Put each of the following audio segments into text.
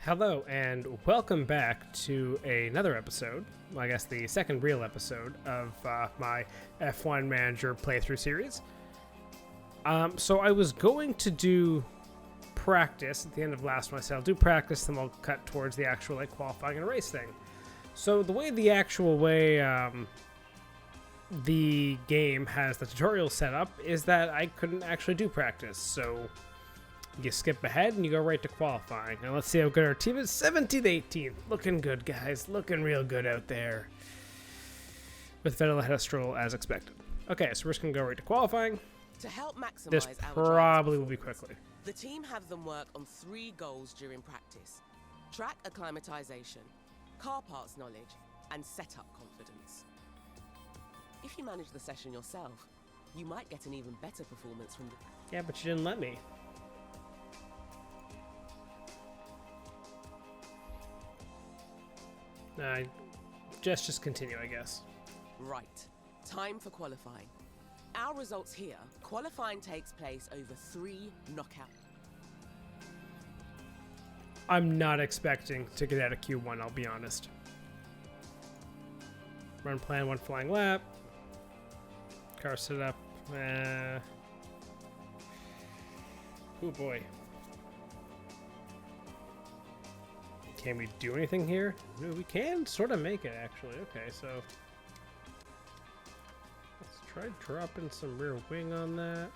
Hello, and welcome back to another episode, well, I guess the second real episode of my F1 Manager playthrough series. So I was going to do practice at the end of last one. I said I'll do practice, then we'll cut towards the actual qualifying and race thing. So the actual way the game has the tutorial set up is that I couldn't actually do practice, so you skip ahead and you go right to qualifying. Now let's see how good our team is. 17th, 18th. Looking good, guys. Looking real good out there. With Vettel ahead of Stroll as expected. Okay, so we're just going to go right to qualifying. To help maximize this our probably will be quickly. The team have them work on 3 goals during practice: track acclimatization, car parts knowledge, and setup confidence. If you manage the session yourself, you might get an even better performance from the... Yeah, but you didn't let me. Just continue, I guess. Right. Time for qualifying. Our results here, qualifying takes place over 3 knockout. I'm not expecting to get out of Q1, I'll be honest. Run plan, 1 flying lap. Car set up. Oh boy. Can we do anything here? No, we can sort of make it, actually. Okay, so let's try dropping some rear wing on that.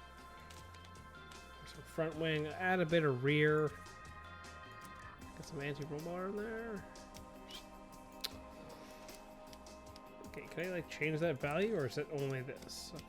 Some front wing. Add a bit of rear. Get some anti-roll bar in there. Okay, can I change that value, or is it only this? Okay.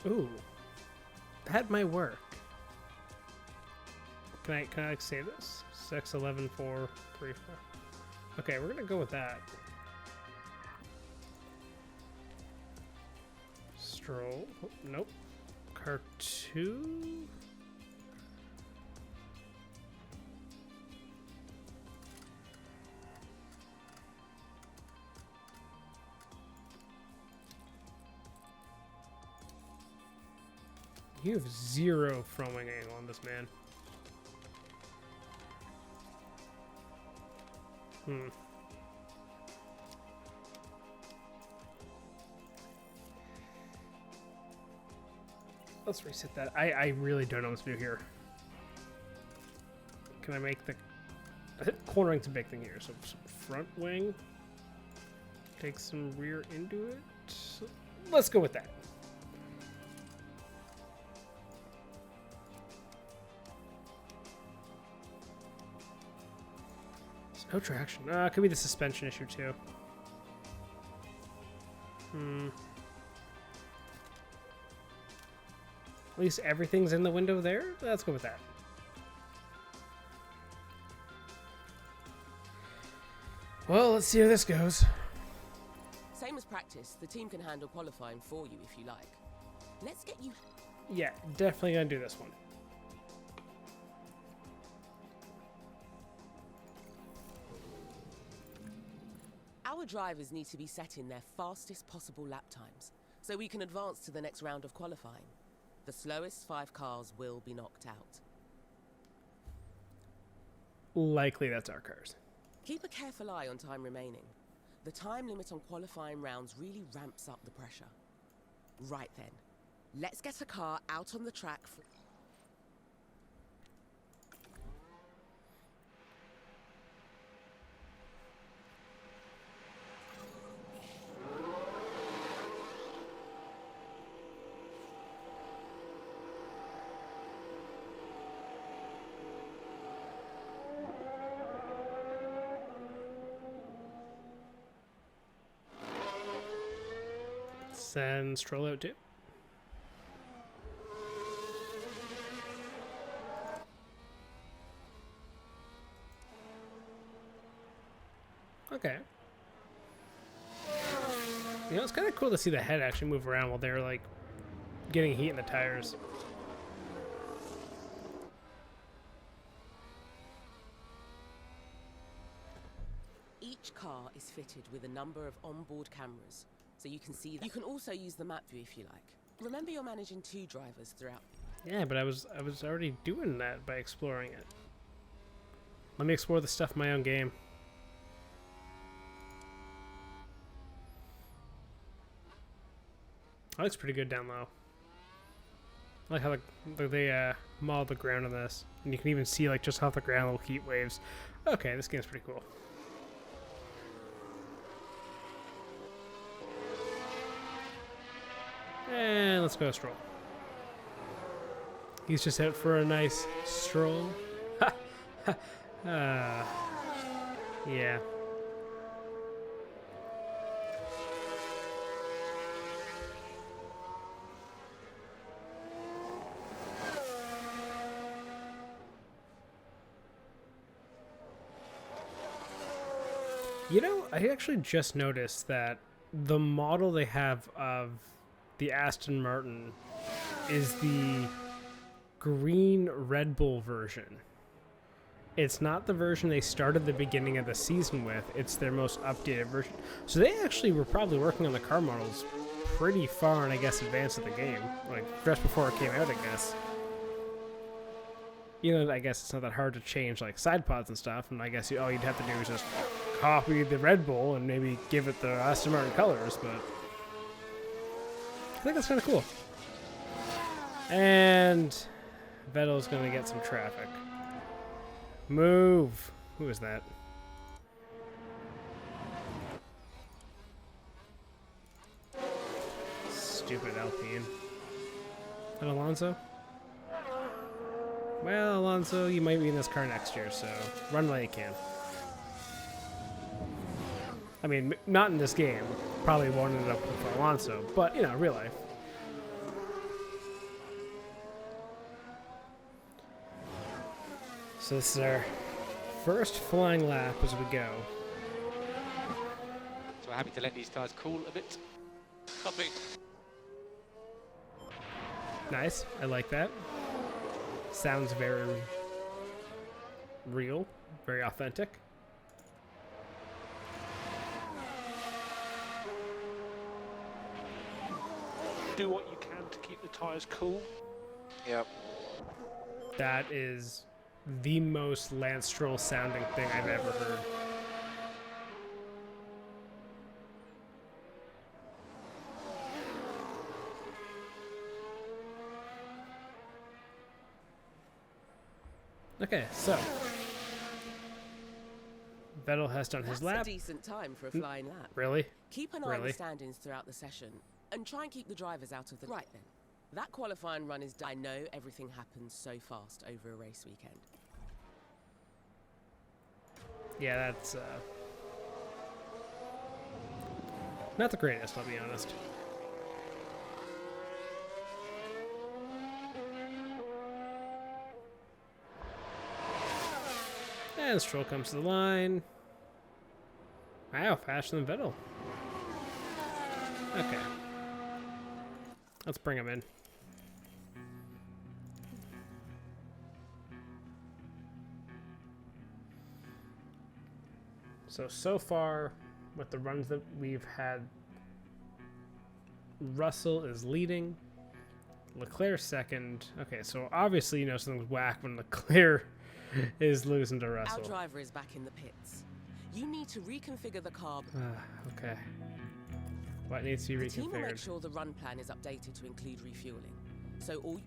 Ooh, that might work. Can I like say this? 6, 11, 4, 3, 4. Okay, we're gonna go with that. Stroll. Oh, nope. Car 2. You have 0 front wing angle on this, man. Let's reset that. I really don't know what to do here. Can I make the... cornering's a big thing here. So front wing. Take some rear into it. Let's go with that. No traction. Could be the suspension issue too. At least everything's in the window there. Let's go with that. Well, let's see how this goes. Same as practice, the team can handle qualifying for you if you like. Let's get you... Yeah, definitely gonna do this one. Our drivers need to be set in their fastest possible lap times, so we can advance to the next round of qualifying. The slowest 5 cars will be knocked out. Likely that's our cars. Keep a careful eye on time remaining. The time limit on qualifying rounds really ramps up the pressure. Right then, let's get a car out on the track for... Send Stroll out too. Okay. You know, it's kind of cool to see the head actually move around while they're like getting heat in the tires. Each car is fitted with a number of onboard cameras, so you can see that. You can also use the map view if you like. Remember, you're managing 2 drivers throughout. Yeah, but I was already doing that by exploring it. Let me explore the stuff in my own game. That looks pretty good down low. I like how they modeled the ground on this. And you can even see like just off the ground little heat waves. Okay, this game's pretty cool. And let's go stroll. He's just out for a nice stroll. Yeah. You know, I actually just noticed that the model they have of the Aston Martin is the green Red Bull version. It's not the version they started the beginning of the season with. It's their most updated version. So they actually were probably working on the car models pretty far in, I guess, advance of the game. Like, just before it came out, I guess. You know, I guess it's not that hard to change, like, side pods and stuff. And I guess all you'd have to do is just copy the Red Bull and maybe give it the Aston Martin colors, but I think that's kind of cool. And Vettel's going to get some traffic. Move. Who is that? Stupid Alpine. Is that Alonso? Well, Alonso, you might be in this car next year, so run while you can. I mean, not in this game. Probably won't end up with Alonso, but, you know, real life. So this is our first flying lap as we go. So we're happy to let these tires cool a bit. Copy. Nice. I like that. Sounds very real, very authentic. Do what you can to keep the tires cool. Yep. That is the most Lance Stroll sounding thing I've ever heard. Okay, so Vettel has done his That's lap. a decent time for a flying lap. Really? Keep an eye on Really? the standings throughout the session and try and keep the drivers out of the... Right then. That qualifying run is done. I know everything happens so fast over a race weekend. Yeah, that's not the greatest, I'll be honest. And Stroll comes to the line. Wow, faster than Vettel. Okay. Let's bring him in. So far, with the runs that we've had, Russell is leading. Leclerc second. Okay, so obviously you know something's whack when Leclerc is losing to Russell. Our driver is back in the pits. You need to reconfigure the car. Okay. What needs to be The team will make reconfigured? sure the run plan is updated to include refueling. So all...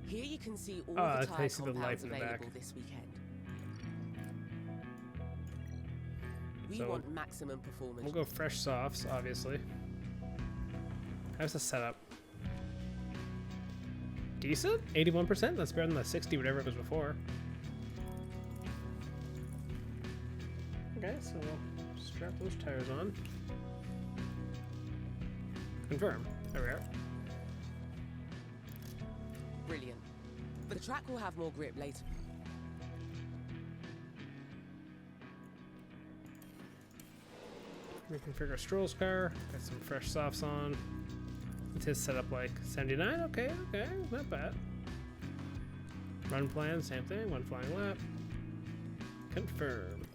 Here you can see all Oh, the I tyre see the light compounds in the available back. this weekend. We So, want maximum performance. We'll go fresh softs, obviously. How's the setup? Decent? 81%? That's better than the 60, whatever it was before. Okay, so we'll strap those tires on. Confirm. There we are. Brilliant. But the track will have more grip later. Reconfigure Stroll's car. Got some fresh softs on. It's his setup like 79. Okay, not bad. Run plan, same thing. One flying lap. Confirm.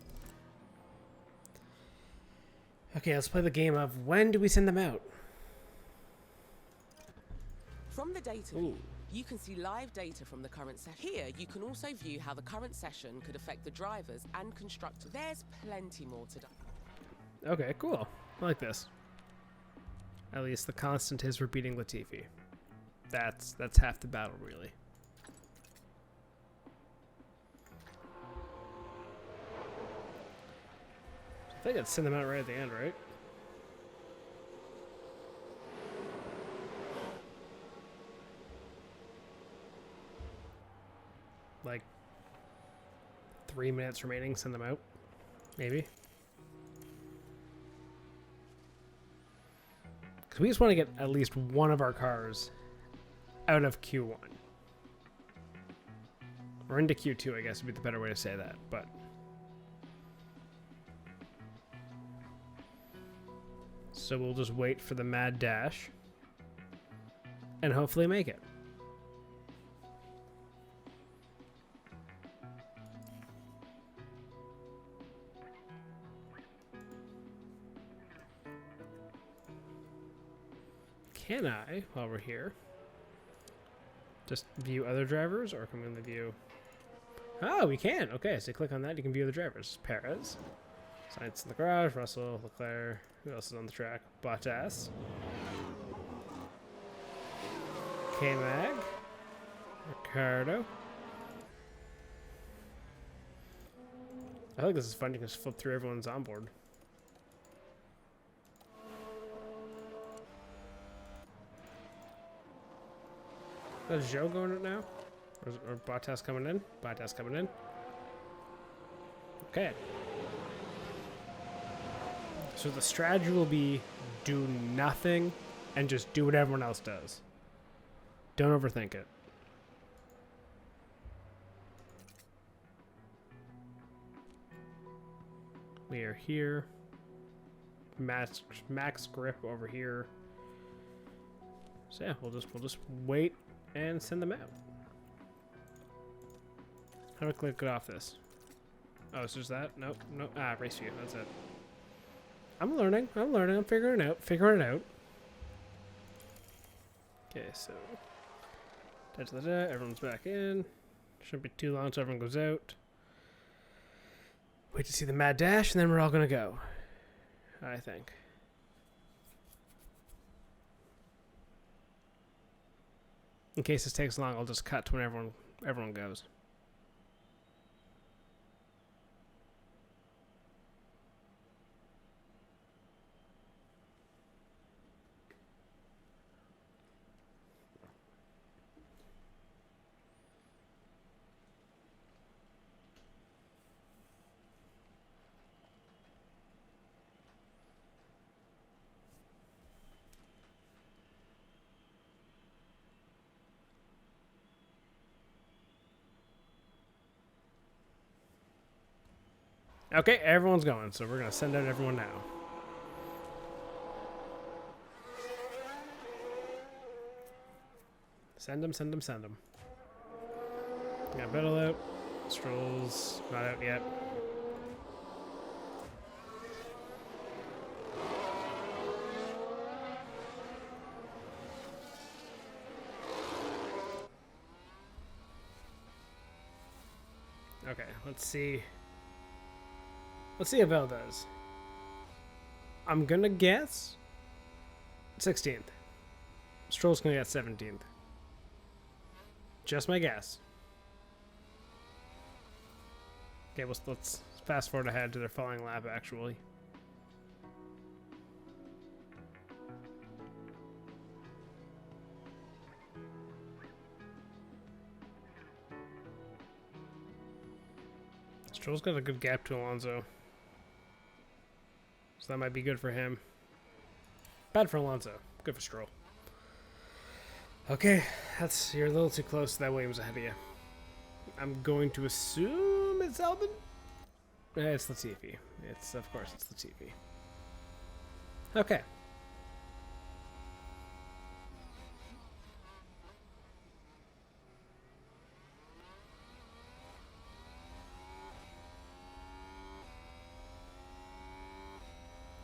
Okay, let's play the game of when do we send them out? From the data Ooh. view, you can see live data from the current session. Here, you can also view how the current session could affect the drivers and constructors. There's plenty more to do. Okay, cool. I like this. At least the constant is we're beating Latifi. That's half the battle, really. I think I'd send them out right at the end, right? Like 3 minutes remaining, send them out. Maybe. Because we just want to get at least one of our cars out of Q1. Or into Q2, I guess would be the better way to say that, but... So we'll just wait for the mad dash. And hopefully make it. Can I, while we're here, just view other drivers, or can we only view... Oh, we can! Okay, so click on that, you can view the drivers. Perez. Sainz in the garage, Russell, Leclerc. Who else is on the track? Bottas. K-Mag. Ricardo. I think this is fun, you can just flip through everyone's onboard. Is Joe going it now? Or Bottas coming in? Bottas coming in. Okay. So the strategy will be do nothing and just do what everyone else does. Don't overthink it. We are here. Max grip over here. So yeah, we'll just wait and send them out. How do I click it off this? Oh, it's just that? Nope, nope. Ah, race view. That's it. I'm learning. I'm figuring it out. Okay, so everyone's back in. Shouldn't be too long until everyone goes out. Wait to see the mad dash, and then we're all gonna go. I think. In case this takes long, I'll just cut to when everyone goes. Okay, everyone's going, so we're going to send out everyone now. Send them. Got Vettel out. Stroll's not out yet. Okay, let's see. Let's see how Vel does. I'm gonna guess 16th. Stroll's gonna get 17th. Just my guess. Okay, let's fast forward ahead to their following lap, actually. Stroll's got a good gap to Alonso. So that might be good for him. Bad for Alonso. Good for Stroll. Okay, you're a little too close to that Williams ahead of you. I'm going to assume it's Albon. It's Latifi. Of course it's Latifi. Okay.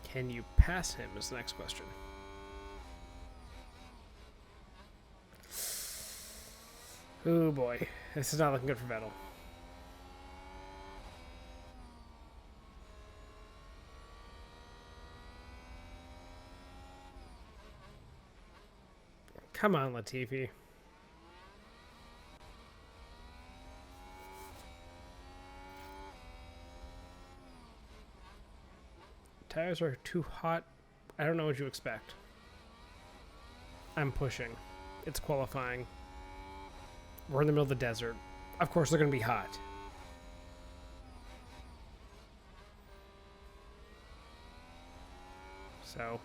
Can you pass him is the next question. Oh boy, this is not looking good for Vettel. Come on, Latifi. Tires are too hot. I don't know what you expect. I'm pushing. It's qualifying. We're in the middle of the desert. Of course they're going to be hot. So,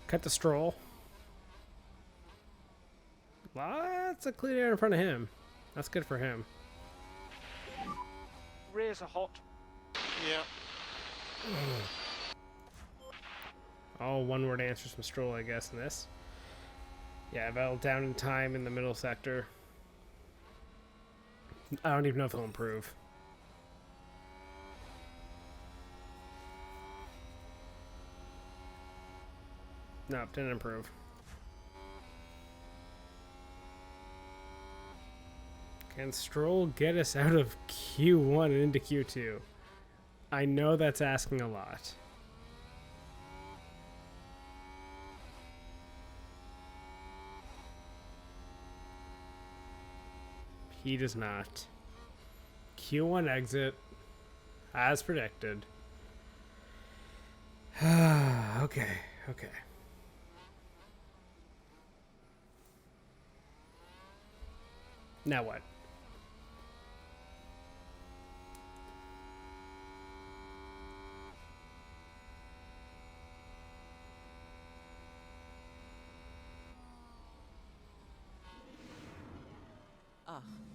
cut the Stroll. Lots of clean air in front of him. That's good for him. Rears are hot. Yeah. All one-word answers from Stroll, I guess, in this. Yeah, Vettel down in time in the middle sector. I don't even know if he'll improve. Nope, didn't improve. Can Stroll get us out of Q1 and into Q2? I know that's asking a lot. He does not. Q1 exit, as predicted. Okay. Now what?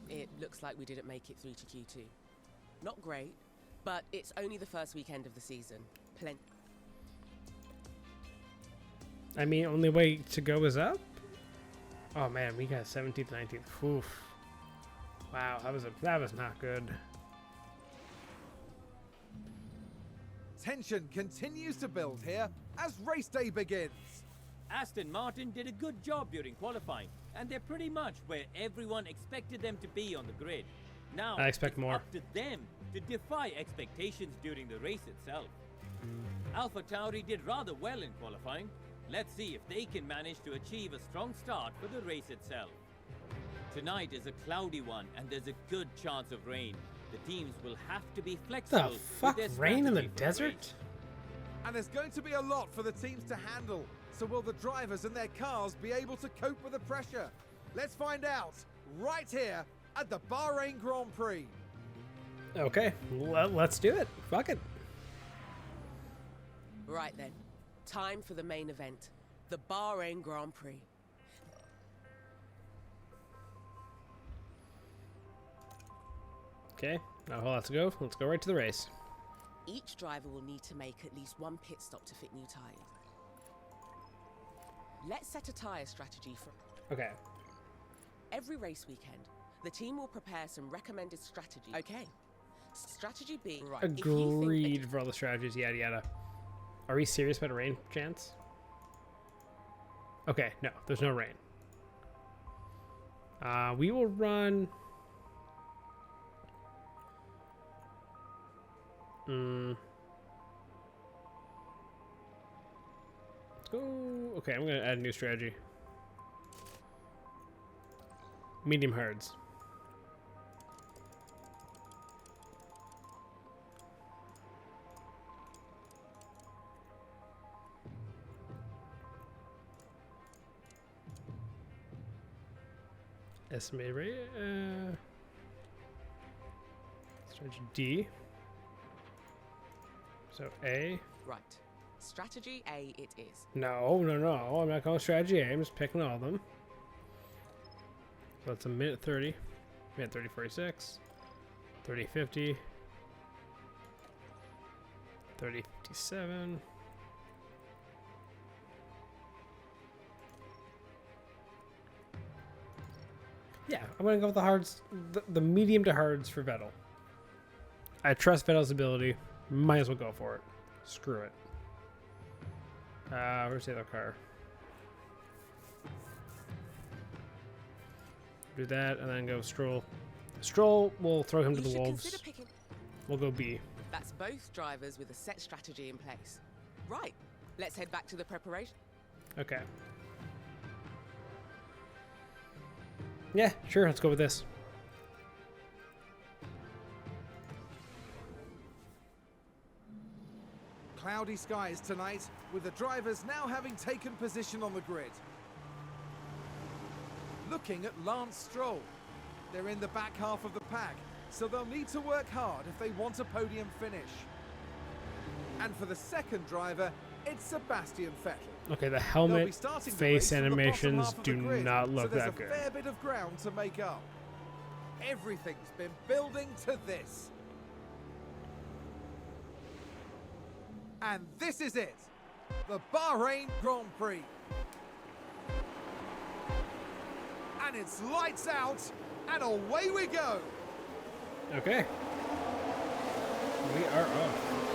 It looks like we didn't make it through to Q2. Not great, but it's only the first weekend of the season. I mean, only way to go is up? Oh man, we got 17th, 19th. Oof. Wow, that was not good. Tension continues to build here as race day begins. Aston Martin did a good job during qualifying, and they're pretty much where everyone expected them to be on the grid. Now, I expect it's more. up to them to defy expectations during the race itself. AlphaTauri did rather well in qualifying. Let's see if they can manage to achieve a strong start for the race itself. Tonight is a cloudy one, and there's a good chance of rain. The teams will have to be flexible. The fuck? With their Rain in the strategy for desert? race. And there's going to be a lot for the teams to handle. So will the drivers and their cars be able to cope with the pressure? Let's find out right here at the Bahrain Grand Prix. Okay, let's do it. Fuck it. Right then, time for the main event, the Bahrain Grand Prix. Okay, now let's go. Let's go right to the race. Each driver will need to make at least one pit stop to fit new tyres. Let's set a tyre strategy for Okay. every race weekend. The team will prepare some recommended strategy. Okay. Strategy being right. if you think Agreed for all the strategies, yada yada. Are we serious about a rain chance? Okay, no, there's no rain. We will run. Let's go. Okay, I'm gonna add a new strategy. Medium hards. Estimated rate. Strategy D. So A. right. Strategy A it is. No. I'm not going strategy A. I'm just picking all of them. So that's a minute 30. Minute 30, 46. 30, 50. 30, 57. I'm gonna go with the hards, the medium to hards for Vettel. I trust Vettel's ability. Might as well go for it. Screw it. Where's the other car? Do that and then go Stroll. Stroll, we'll throw him to the wolves. We'll go B. That's both drivers with a set strategy in place. Right, let's head back to the preparation. Okay. Yeah, sure, let's go with this. Cloudy skies tonight, with the drivers now having taken position on the grid. Looking at Lance Stroll. They're in the back half of the pack, so they'll need to work hard if they want a podium finish. And for the second driver, it's Sebastian Vettel. Okay, the helmet face animations do not look that good. There's a fair bit of ground to make up. Everything's been building to this. And this is it, the Bahrain Grand Prix. And it's lights out, and away we go. Okay. We are off.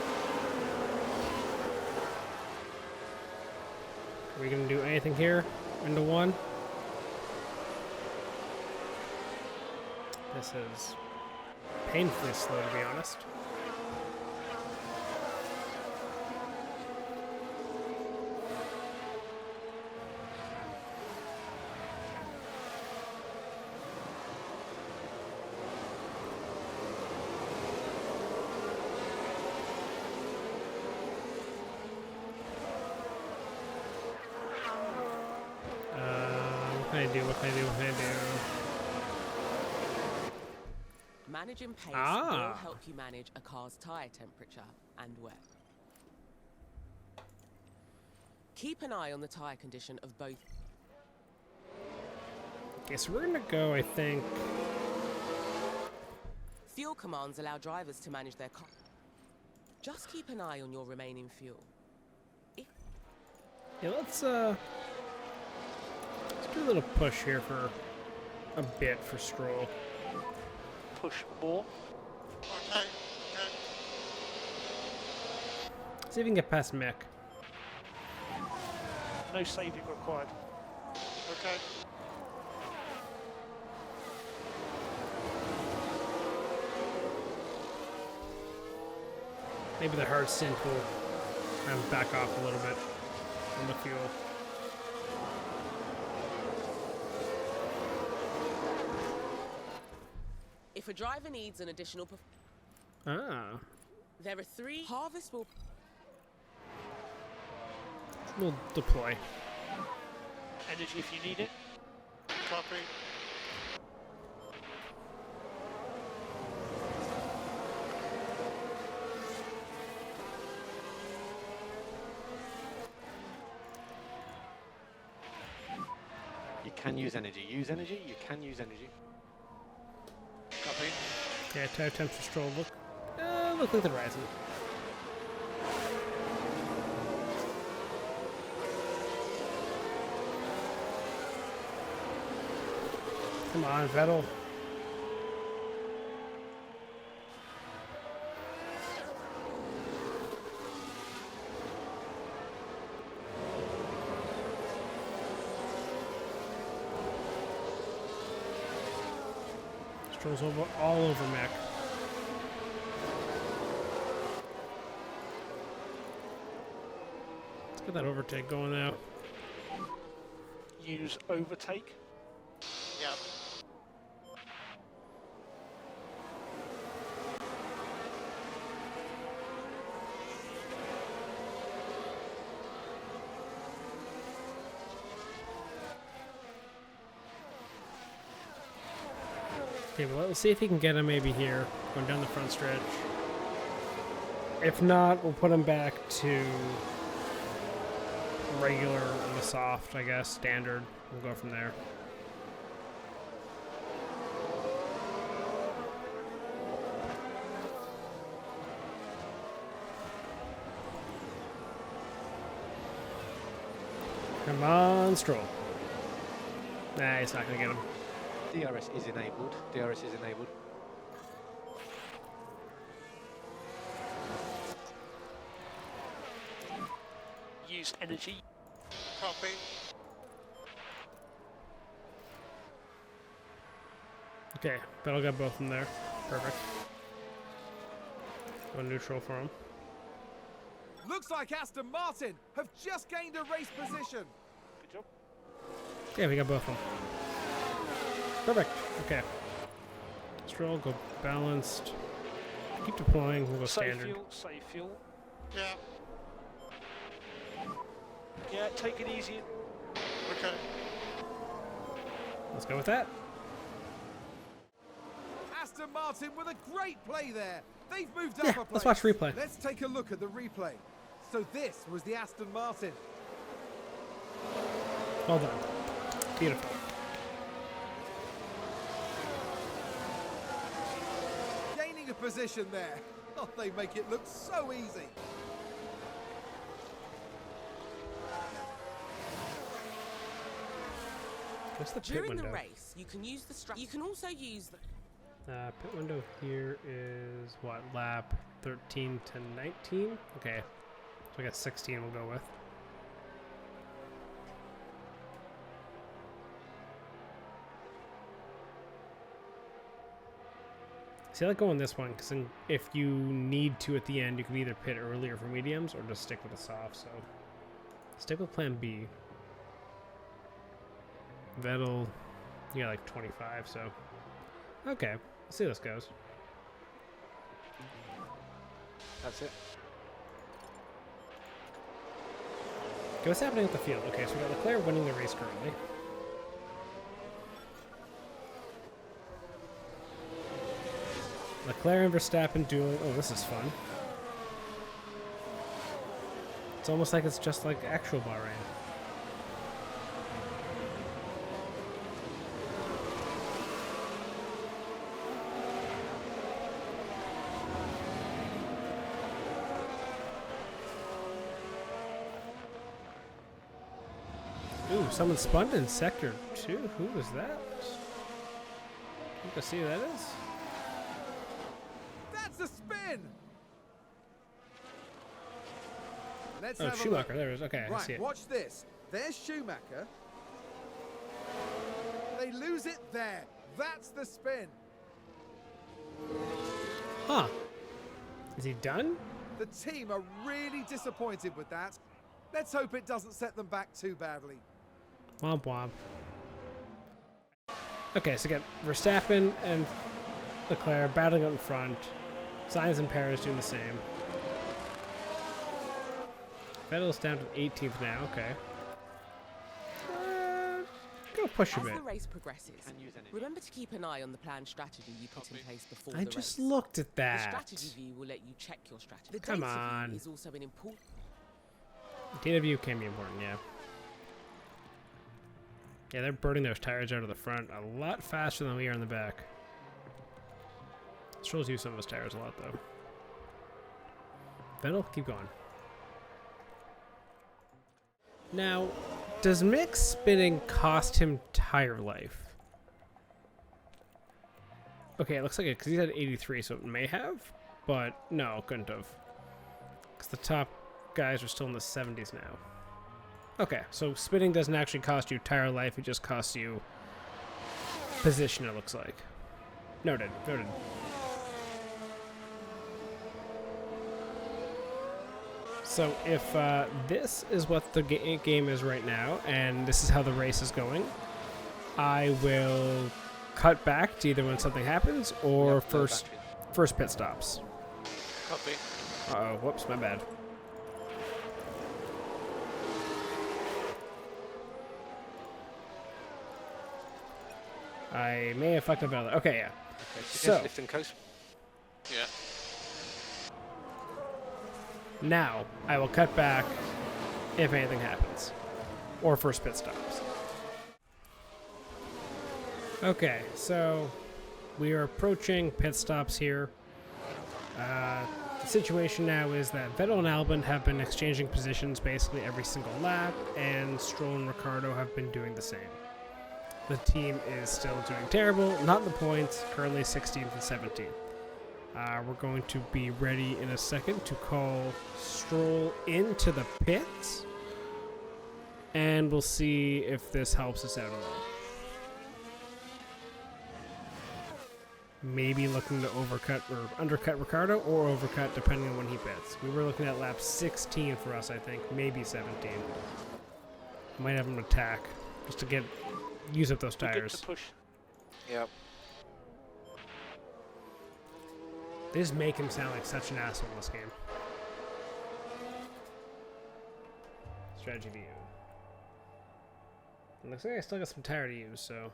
Are we gonna do anything here? Into one? This is painfully slow, to be honest. What can I do? Managing pace will help you manage a car's tyre temperature and wear. Keep an eye on the tyre condition of both. Okay, so we're gonna go, I think. Fuel commands allow drivers to manage their car. Just keep an eye on your remaining fuel. Yeah, let's do a little push here for a bit for Stroll. Push more. Okay. See if we can get past Mick. No saving required. Okay. Maybe the hard synth will kind of back off a little bit on the fuel. If a driver needs an additional there are 3 harvest will we'll deploy. Energy if you need it. Copy. You can use energy. Use energy. You can use energy. Copy. Yeah, tire temps for Stroll look like the rising. Come on, Vettel. Stroll's all over Mick. Let's get that overtake going now. Use overtake. Yeah. Okay, well, let's see if he can get him maybe here, going down the front stretch. If not, we'll put him back to regular on the soft, I guess, standard. We'll go from there. Come on, Stroll. Nah, he's not going to get him. DRS is enabled. DRS is enabled. Use energy. Copy. Okay, Vettel got both of them there. Perfect. Go neutral for him. Looks like Aston Martin have just gained a race position. Good job. Yeah, we got both of them. Perfect. Okay. Stroll, go balanced. Keep deploying, we'll go Save standard. fuel, save fuel. Yeah. Yeah, take it easy. Okay. Let's go with that. Aston Martin with a great play there. They've moved Yeah, up a place. let's watch replay. Let's take a look at the replay. So this was the Aston Martin. Well done. Beautiful. Gaining a position there. Oh, they make it look so easy. What's the pit During window? the race, you can use the You can also use the. Pit window here is what, lap 13 to 19? Okay, so I got 16 we'll go with. See, I like going this one because if you need to at the end, you can either pit earlier for mediums or just stick with the soft. So stick with plan B. Vettel, you got like 25, so okay. Let's see how this goes. That's it. Okay, what's happening with the field? Okay, so we got Leclerc winning the race currently. Leclerc and Verstappen dueling. Oh, this is fun. It's almost like it's just like actual Bahrain. Ooh, someone spun in sector 2. Who was that? You can see who that is. That's a spin. Let's Oh, have a Schumacher. look. There it is. Okay, I see Right, it. watch this. There's Schumacher. They lose it there. That's the spin. Huh. Is he done? The team are really disappointed with that. Let's hope it doesn't set them back too badly. Womp womp. Okay, so we got Verstappen and Leclerc battling out in front. Sainz and Perez doing the same. Vettel's down to 18th now. Okay. Go push a As bit. the race progresses, Can use energy. remember to keep an eye on the planned strategy you put in place before I the just race. looked at The that. strategy view will let you check your strategy. The Come data on. view is also an important. Data view can be important, yeah. Yeah, they're burning those tires out of the front a lot faster than we are in the back. Stroll's used some of his tires a lot, though. Vettel, keep going. Now, does Mick's spinning cost him tire life? Okay, it looks like it, because he's at 83, so it may have, but no, it couldn't have. Because the top guys are still in the 70s now. Okay, so spinning doesn't actually cost you tire life, it just costs you position, it looks like. Noted, noted. So if this is what the game is right now, and this is how the race is going, I will cut back to either when something happens or Yep, no battery. first pit stops. Copy. Uh-oh, whoops, my bad. I may have fucked up another. Okay, yeah. Okay, So- lift and coast. Yeah. Now, I will cut back if anything happens. Or first pit stops. Okay, so we are approaching pit stops here. The situation now is that Vettel and Albon have been exchanging positions basically every single lap, and Stroll and Ricciardo have been doing the same. the team is still doing terrible. Not the points, currently 16th and 17th. We're going to be ready in a second to call Stroll into the pits. And we'll see if this helps us out at all. Maybe looking to overcut or undercut Ricardo or overcut depending on when he pits. We were looking at lap 16 for us, I think. Maybe 17. Might have him attack just to use up those Good tires. to push. Yep. They just make him sound like such an asshole in this game. Strategy view. It looks like I still got some tire to use, so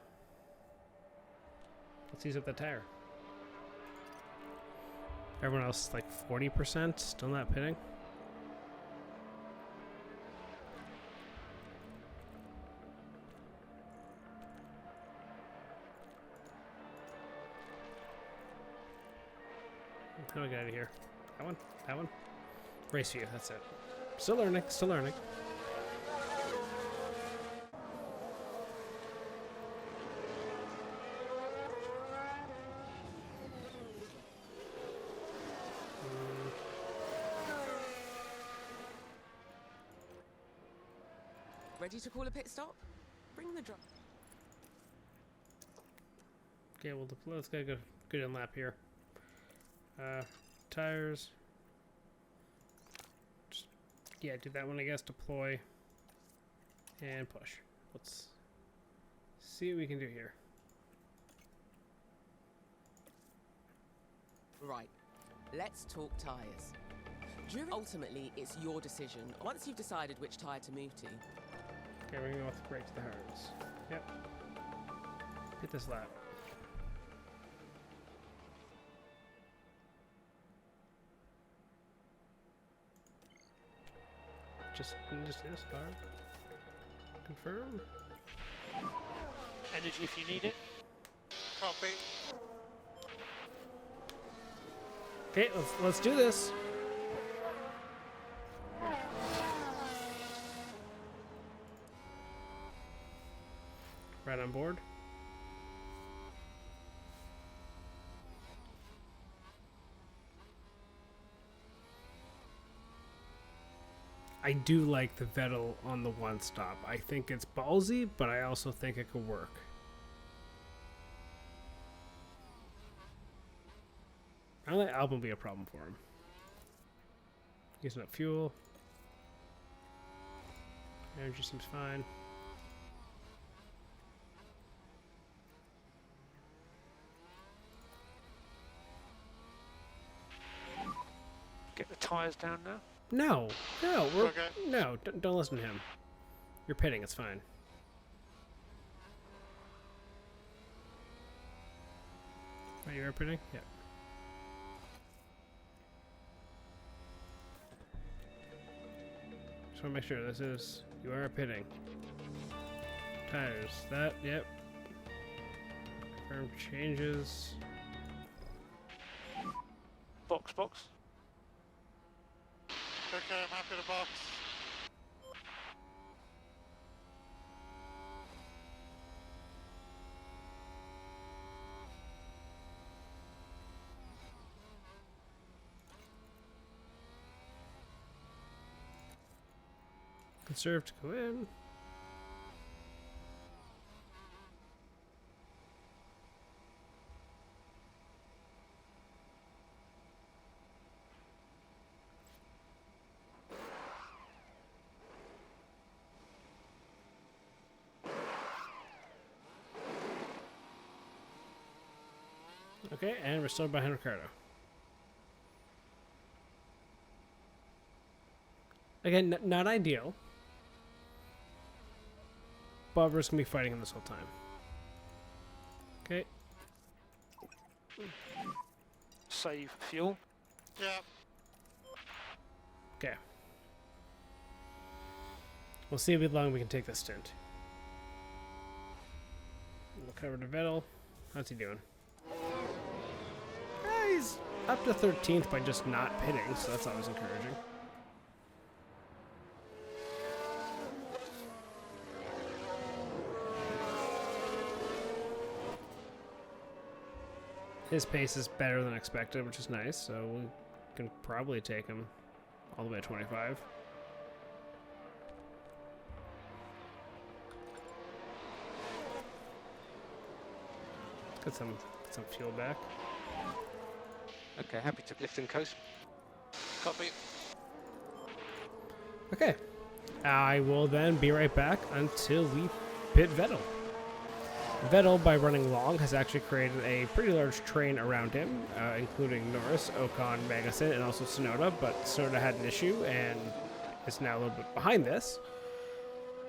let's use up that tire. Everyone else is like 40%, still not pitting. How do I get out of here? That one? That one? Race view, that's it. Still learning, still learning. Ready to call a pit stop? Bring the drum. Okay, well, let's get a good in lap here. Tires. Just, yeah, do that one, I guess. Deploy. And push. Let's see what we can do here. Right. Let's talk tyres. Ultimately, it's your decision. Once you've decided which tyre to move to, Okay, we're gonna go with the brakes to the hards. Yep. Hit this lap. Just this car. Confirm. Energy if you need it. Copy. Okay, let's do this. Right on board. I do like the Vettel on the one stop. I think it's ballsy, but I also think it could work. I don't think Albon will be a problem for him. Using up fuel. Energy seems fine. Get the tyres down now. No, Okay. no, don't listen to him. You're pitting, it's fine. Are you pitting? Yeah. Just want to make sure this is, you are pitting. Tires, that, yep. Confirm changes. Box. Okay, I'm happy to box. Conserve to go in. Okay, and we're still behind Ricardo. Again, not ideal. But we're just going to be fighting him this whole time. Okay. Save fuel. Yeah. Okay. We'll see how long we can take this stint. We'll cover to Vettel. How's he doing? He's up to 13th by just not pitting, so that's always encouraging. His pace is better than expected, which is nice, so we can probably take him all the way to 25. Get some fuel back. Okay, happy to lift and coast. Copy. Okay. I will then be right back until we pit Vettel. Vettel, by running long, has actually created a pretty large train around him, including Norris, Ocon, Magnussen, and also Tsunoda, but Tsunoda had an issue and is now a little bit behind this.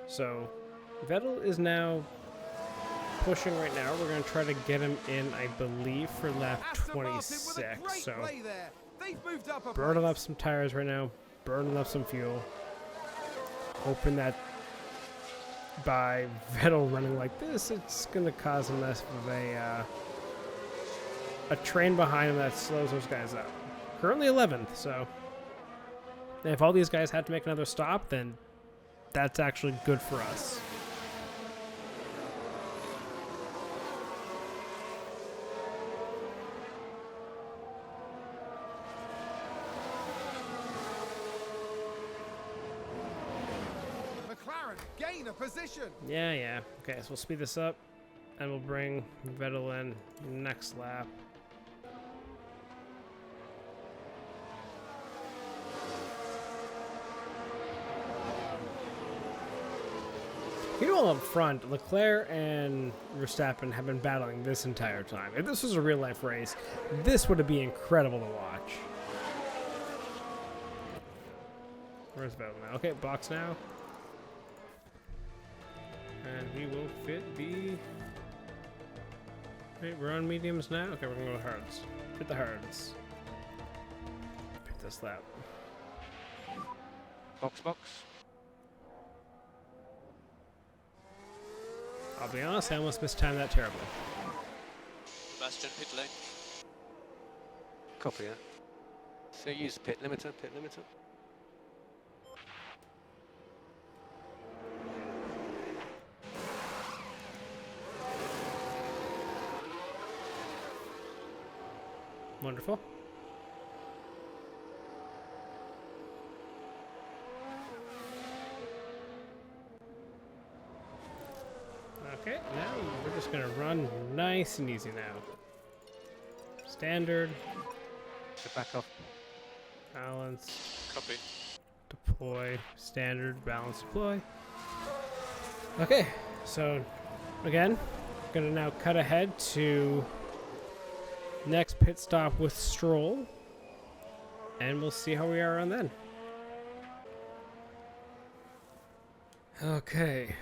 So Vettel is now pushing right now. We're going to try to get him in, I believe, for lap Aston Martin with 26. a great So play there. They've moved up a burning place. up some tires right now, burning up some fuel, hoping that by Vettel running like this, it's going to cause him less of a train behind him that slows those guys up. Currently 11th, so if all these guys have to make another stop, then that's actually good for us. McLaren gain a position. Yeah. Okay, so we'll speed this up, and we'll bring Vettel in next lap. You know, up front, Leclerc and Verstappen have been battling this entire time. If this was a real-life race, this would be incredible to watch. Where's Vettel now? Okay, box now. And we will fit the... Wait, we're on mediums now? Okay, we're gonna go hards. Fit the hards. Fit this lap. Box. I'll be honest, I almost mistimed that terribly. Bastion pit lane. Copy that. So use pit limiter. Wonderful. Okay, now we're just gonna run nice and easy now. Standard, So back off. balance, Copy. deploy, standard, balance, deploy. Okay, so again, gonna now cut ahead to next pit stop with Stroll, and we'll see how we are on then. Okay,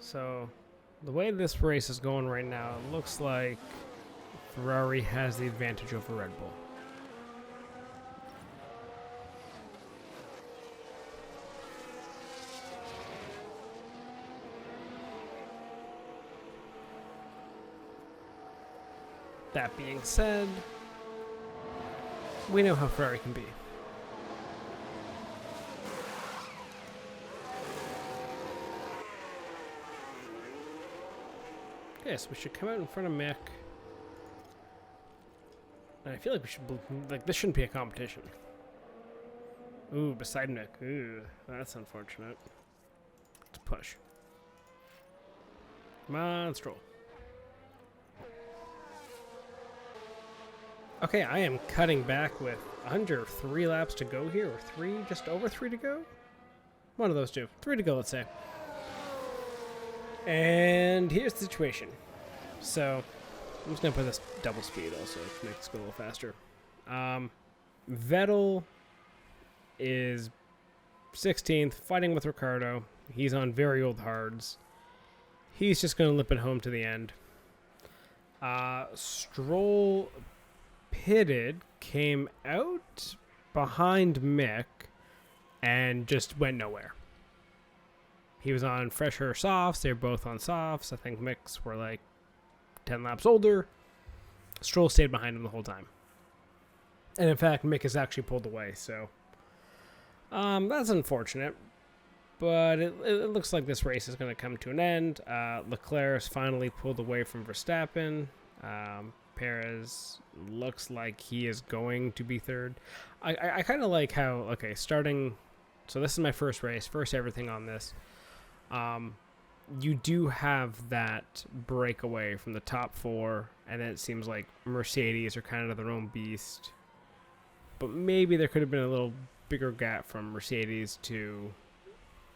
so the way this race is going right now, it looks like Ferrari has the advantage over Red Bull. That being said, we know how Ferrari can be. Okay, so we should come out in front of Mick. And I feel like we should, like, this shouldn't be a competition. Ooh, beside Mick. Ooh, that's unfortunate. Let's push. Come on, Stroll. Okay, I am cutting back with under 3 laps to go here, or 3, just over 3 to go? One of those two. 3 to go, let's say. And here's the situation. So, I'm just going to put this double speed also to make this go a little faster. Vettel is 16th, fighting with Ricciardo. He's on very old hards. He's just going to lip it home to the end. Stroll pitted, came out behind Mick, and just went nowhere. He was on fresher softs. They were both on softs. I think Mick's were like 10 laps older. Stroll stayed behind him the whole time. And in fact, Mick has actually pulled away, so that's unfortunate. But it looks like this race is going to come to an end. Leclerc has finally pulled away from Verstappen. Perez looks like he is going to be third. I kind of like how, okay, starting, so this is my first race, first everything on this. You do have that breakaway from the top four, and then it seems like Mercedes are kind of their own beast. But maybe there could have been a little bigger gap from Mercedes to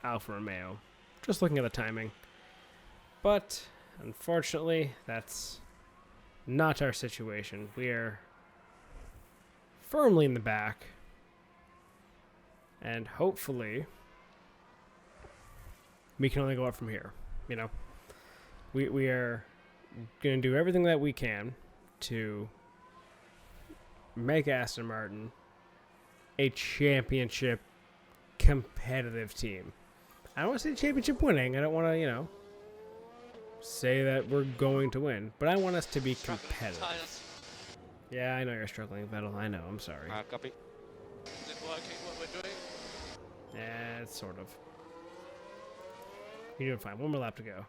Alfa Romeo, just looking at the timing. But unfortunately, that's not our situation. We are firmly in the back, and hopefully we can only go up from here. You know, we are going to do everything that we can to make Aston Martin a championship competitive team. I don't want to say championship winning. I don't want to, you know, say that we're going to win, but I want us to be competitive. Yeah, I know you're struggling, Vettel. I know. I'm sorry. Copy. Is it working what we're doing? Yeah, it's sort of. You're doing fine. One more lap to go.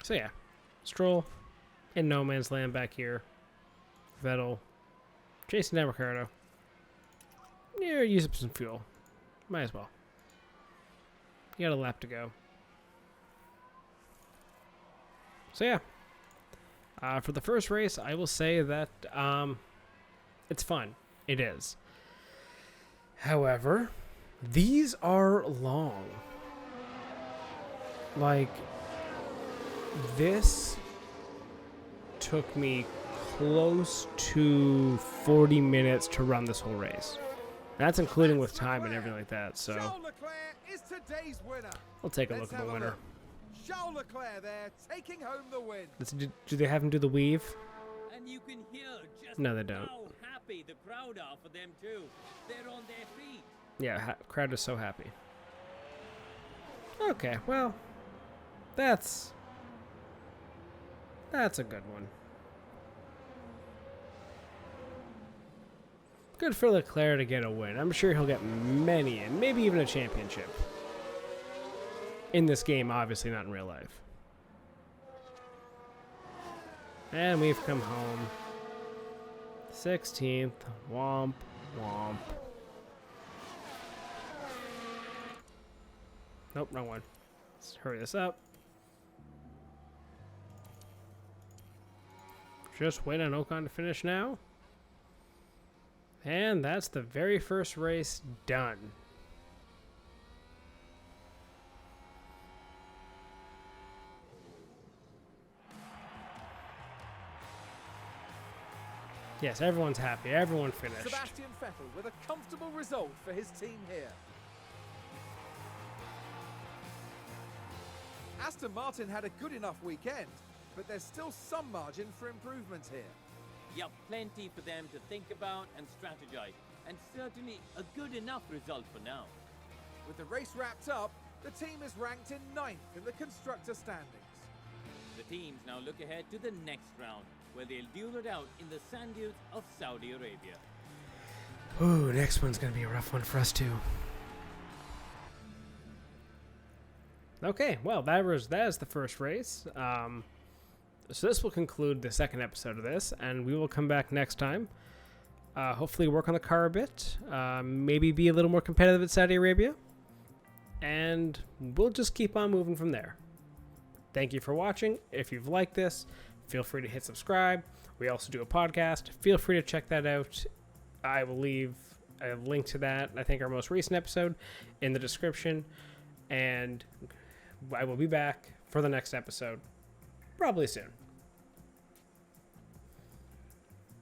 So yeah, Stroll in no man's land back here. Vettel chasing down Ricciardo. Yeah, use up some fuel. Might as well. You got a lap to go. So yeah, for the first race, I will say that it's fun. It is. However, these are long. Like, this took me close to 40 minutes to run this whole race. That's including with time and everything like that, so Charles Leclerc is today's winner. we'll take a Let's look at the have a winner. look. Charles Leclerc there, taking home the win. Do they have him do the weave? And you can hear just No, they don't. how happy the crowd are for them too. They're on their feet. Yeah, crowd is so happy. Okay, well, that's a good one. Good for Leclerc to get a win. I'm sure he'll get many, and maybe even a championship. In this game, obviously not in real life. And we've come home. 16th. Womp, womp. Nope, wrong one. Let's hurry this up. Just wait on Ocon to finish now. And that's the very first race done. Yes, everyone's happy. Everyone finished. Sebastian Vettel with a comfortable result for his team here. Aston Martin had a good enough weekend, but there's still some margin for improvement here. Yep, plenty for them to think about and strategize, and certainly a good enough result for now. With the race wrapped up, the team is ranked in 9th in the constructor standings. The teams now look ahead to the next round, where they'll duel it out in the sand dunes of Saudi Arabia. Ooh, next one's gonna be a rough one for us too. Okay, well, that is the first race. So this will conclude the second episode of this, and we will come back next time. Hopefully work on the car a bit. Maybe be a little more competitive at Saudi Arabia. And we'll just keep on moving from there. Thank you for watching. If you've liked this, feel free to hit subscribe. We also do a podcast. Feel free to check that out. I will leave a link to that, I think our most recent episode, in the description. And I will be back for the next episode, probably soon.